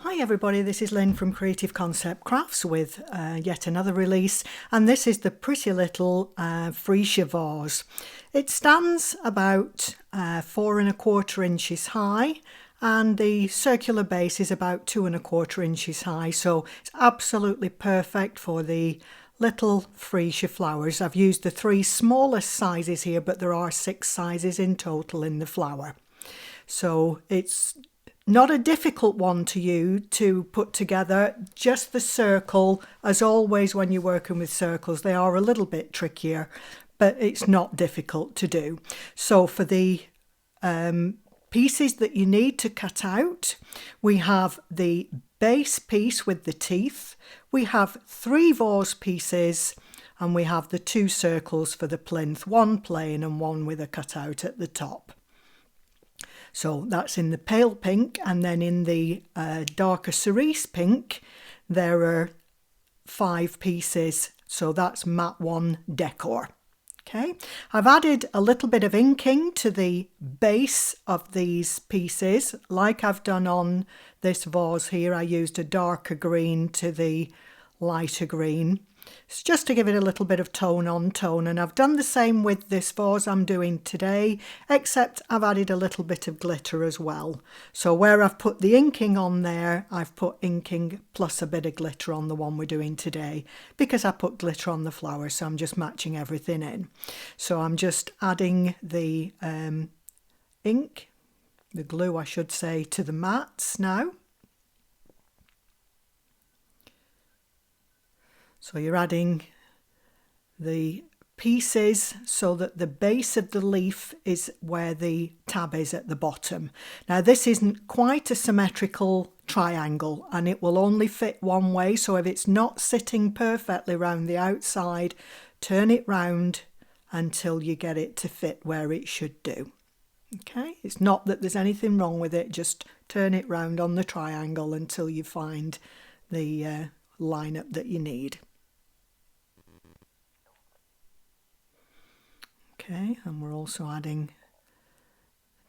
Hi everybody, this is Lynn from Creative Concept Crafts with yet another release, and this is the pretty little Freesia vase. It stands about 4¼ inches high, and the circular base is about 2¼ inches high, so it's absolutely perfect for the little Freesia flowers. I've used the 3 smallest sizes here, but there are 6 sizes in total in the flower. So it's not a difficult one to put together, just the circle. As always when you're working with circles, they are a little bit trickier, but it's not difficult to do. So for the pieces that you need to cut out, we have the base piece with the teeth, we have 3 vase pieces, and we have the 2 circles for the plinth, one plain and one with a cutout at the top. So that's in the pale pink, and then in the darker cerise pink there are 5 pieces, so that's matte 1 decor. Okay, I've added a little bit of inking to the base of these pieces like I've done on this vase here. I used a darker green to the lighter green. It's just to give it a little bit of tone on tone, and I've done the same with this vase I'm doing today, except I've added a little bit of glitter as well. So where I've put the inking on there, I've put inking plus a bit of glitter on the one we're doing today, because I put glitter on the flower, so I'm just matching everything in. So I'm just adding the ink, the glue I should say, to the mats now. So you're adding the pieces so that the base of the leaf is where the tab is at the bottom. Now this isn't quite a symmetrical triangle, and it will only fit one way, so if it's not sitting perfectly round the outside, turn it round until you get it to fit where it should do. Okay, it's not that there's anything wrong with it, just turn it round on the triangle until you find the line-up that you need. Okay, and we're also adding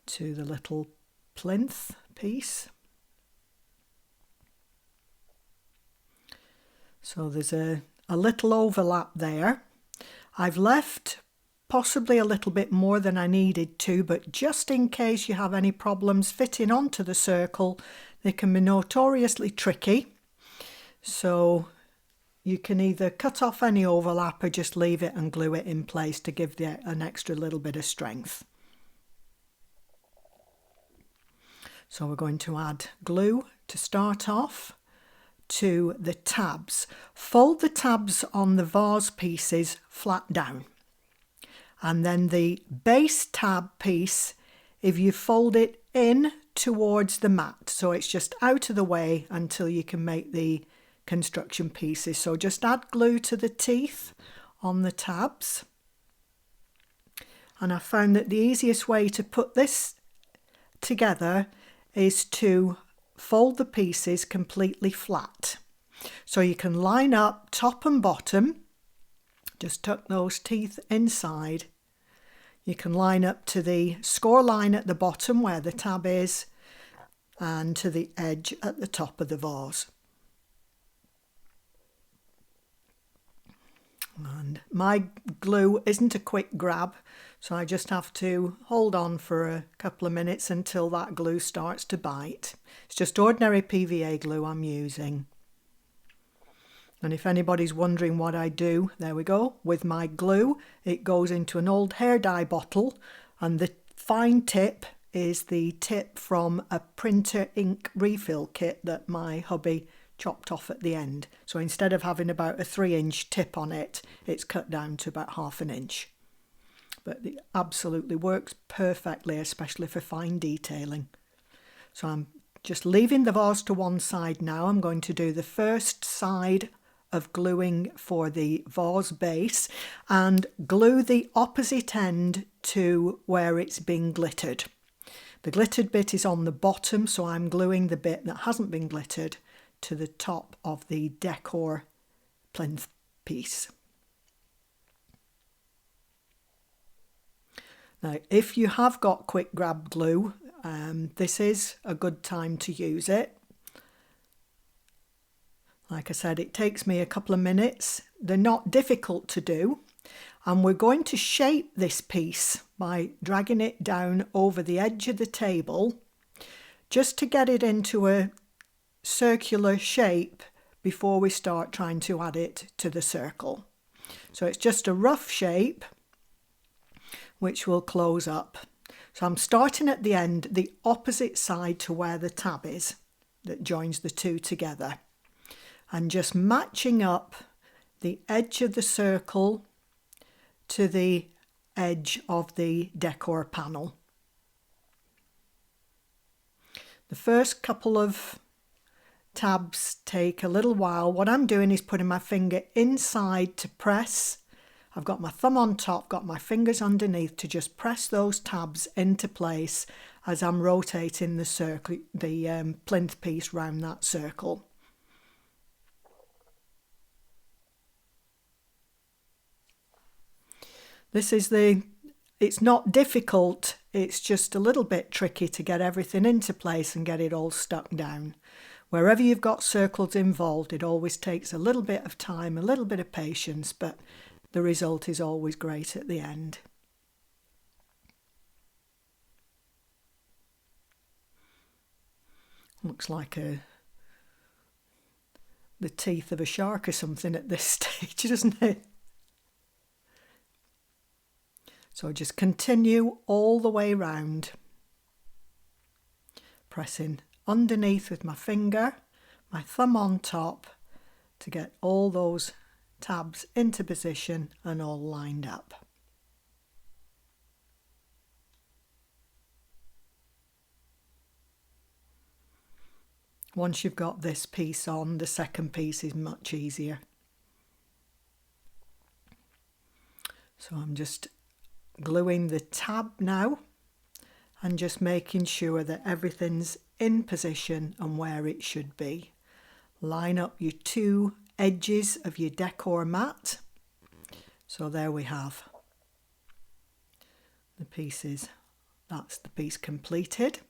to the little plinth piece. So there's a little overlap there. I've left possibly a little bit more than I needed to, but just in case you have any problems fitting onto the circle, they can be notoriously tricky. So you can either cut off any overlap or just leave it and glue it in place to give an extra little bit of strength. So we're going to add glue to start off to the tabs. Fold the tabs on the vase pieces flat down, and then the base tab piece, if you fold it in towards the mat, so it's just out of the way until you can make the construction pieces. So just add glue to the teeth on the tabs, and I found that the easiest way to put this together is to fold the pieces completely flat, so you can line up top and bottom. Just tuck those teeth inside. You can line up to the score line at the bottom where the tab is, and to the edge at the top of the vase. And my glue isn't a quick grab, so I just have to hold on for a couple of minutes until that glue starts to bite. It's just ordinary PVA glue I'm using. And if anybody's wondering what I do, there we go. With my glue, it goes into an old hair dye bottle, and the fine tip is the tip from a printer ink refill kit that my hubby chopped off at the end. So instead of having about a 3-inch tip on it, it's cut down to about ½ an inch. But it absolutely works perfectly, especially for fine detailing. So I'm just leaving the vase to one side now. I'm going to do the first side of gluing for the vase base, and glue the opposite end to where it's been glittered. The glittered bit is on the bottom, so I'm gluing the bit that hasn't been glittered to the top of the decor plinth piece. Now, if you have got quick grab glue, this is a good time to use it. Like I said, it takes me a couple of minutes. They're not difficult to do. And we're going to shape this piece by dragging it down over the edge of the table just to get it into a circular shape before we start trying to add it to the circle. So it's just a rough shape which will close up. So I'm starting at the end, the opposite side to where the tab is that joins the two together, and just matching up the edge of the circle to the edge of the decor panel. The first couple of tabs take a little while. What I'm doing is putting my finger inside to press. I've got my thumb on top, got my fingers underneath to just press those tabs into place as I'm rotating the circle, the plinth piece round that circle. It's not difficult, it's just a little bit tricky to get everything into place and get it all stuck down. Wherever you've got circles involved, it always takes a little bit of time, a little bit of patience, but the result is always great at the end. Looks like the teeth of a shark or something at this stage, doesn't it? So just continue all the way round, pressing underneath with my finger, my thumb on top to get all those tabs into position and all lined up. Once you've got this piece on, the second piece is much easier. So I'm just gluing the tab now and just making sure that everything's in position and where it should be. Line up your two edges of your decor mat. So there we have the pieces. That's the piece completed.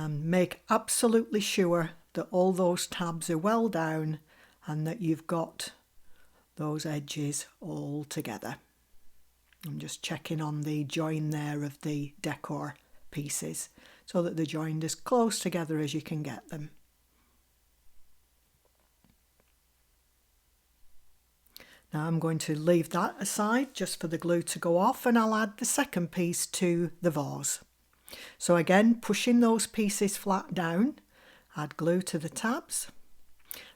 Make absolutely sure that all those tabs are well down and that you've got those edges all together. I'm just checking on the join there of the decor pieces so that they're joined as close together as you can get them. Now I'm going to leave that aside just for the glue to go off, and I'll add the second piece to the vase. So again, pushing those pieces flat down, add glue to the tabs,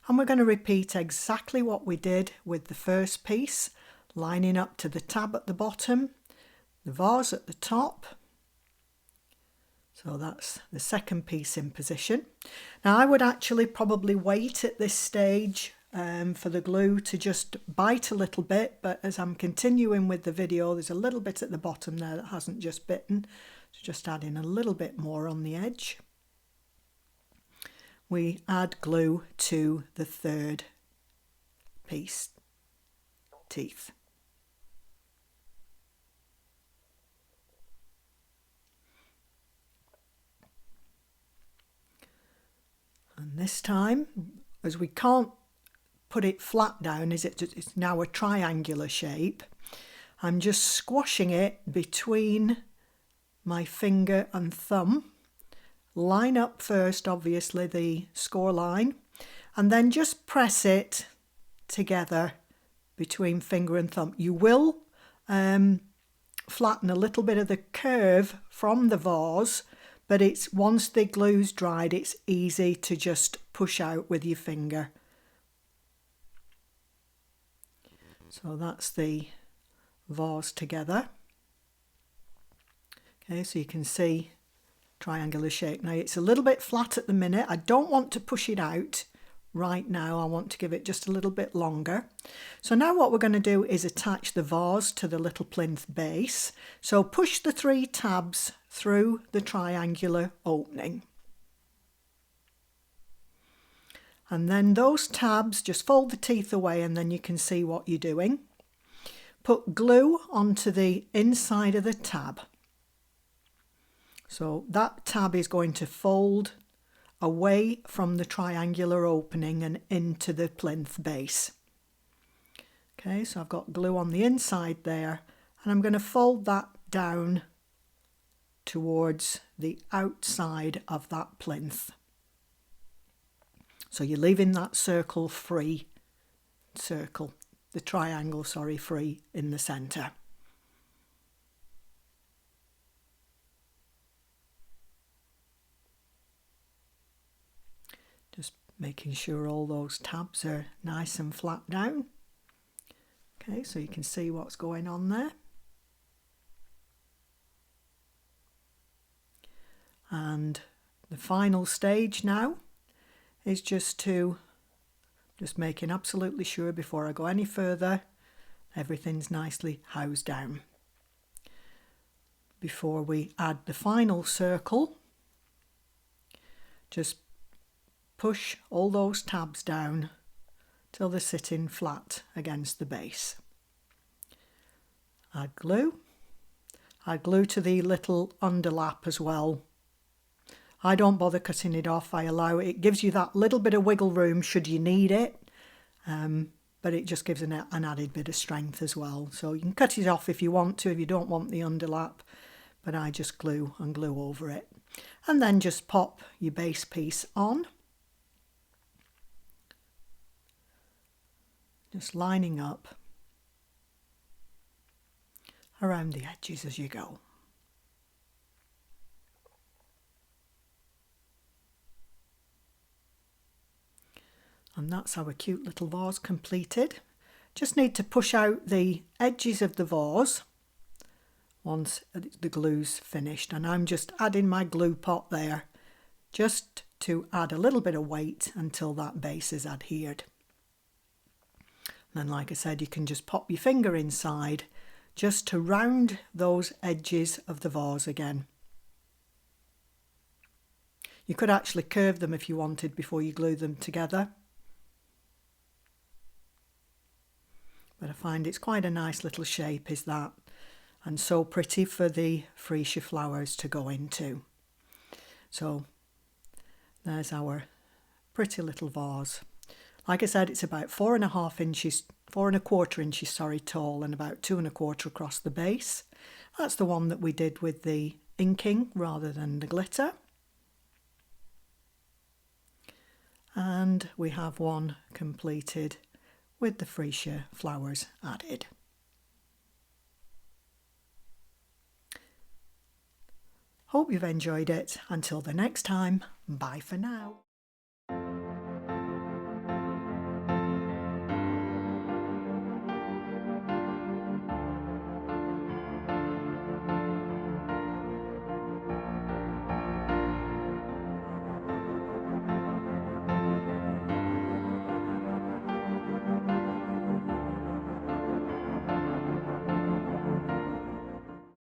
and we're going to repeat exactly what we did with the first piece, lining up to the tab at the bottom, the vase at the top. So that's the second piece in position. Now I would actually probably wait at this stage for the glue to just bite a little bit, but as I'm continuing with the video, there's a little bit at the bottom there that hasn't just bitten, so just adding a little bit more on the edge. We add glue to the third piece, teeth. And this time, as we can't put it flat down, it's now a triangular shape, I'm just squashing it between my finger and thumb. Line up first, obviously, the score line, and then just press it together between finger and thumb. You will flatten a little bit of the curve from the vase, but it's once the glue's dried, it's easy to just push out with your finger. So that's the vase together. Okay, so you can see triangular shape. Now it's a little bit flat at the minute. I don't want to push it out right now. I want to give it just a little bit longer. So now what we're going to do is attach the vase to the little plinth base. So push the 3 tabs through the triangular opening. And then those tabs, just fold the teeth away and then you can see what you're doing. Put glue onto the inside of the tab. So that tab is going to fold away from the triangular opening and into the plinth base. Okay, so I've got glue on the inside there, and I'm going to fold that down towards the outside of that plinth. So you're leaving that circle free, the triangle, sorry, free in the centre. Just making sure all those tabs are nice and flat down. Okay, so you can see what's going on there. And the final stage now is just making absolutely sure before I go any further, everything's nicely housed down. Before we add the final circle, just push all those tabs down till they're sitting flat against the base. Add glue. Add glue to the little underlap as well. I don't bother cutting it off, I allow it. It gives you that little bit of wiggle room should you need it, but it just gives an added bit of strength as well. So you can cut it off if you want to, if you don't want the underlap, but I just glue over it. And then just pop your base piece on. Just lining up around the edges as you go. And that's our cute little vase completed. Just need to push out the edges of the vase once the glue's finished. And I'm just adding my glue pot there just to add a little bit of weight until that base is adhered. And then, like I said, you can just pop your finger inside just to round those edges of the vase again. You could actually curve them if you wanted before you glue them together. But I find it's quite a nice little shape, is that, and so pretty for the freesia flowers to go into. So there's our pretty little vase. Like I said, it's about 4.25 inches, 4.25 inches, sorry, tall, and about 2.25 across the base. That's the one that we did with the inking rather than the glitter. And we have one completed with the freesia flowers added. Hope you've enjoyed it. Until the next time, bye for now.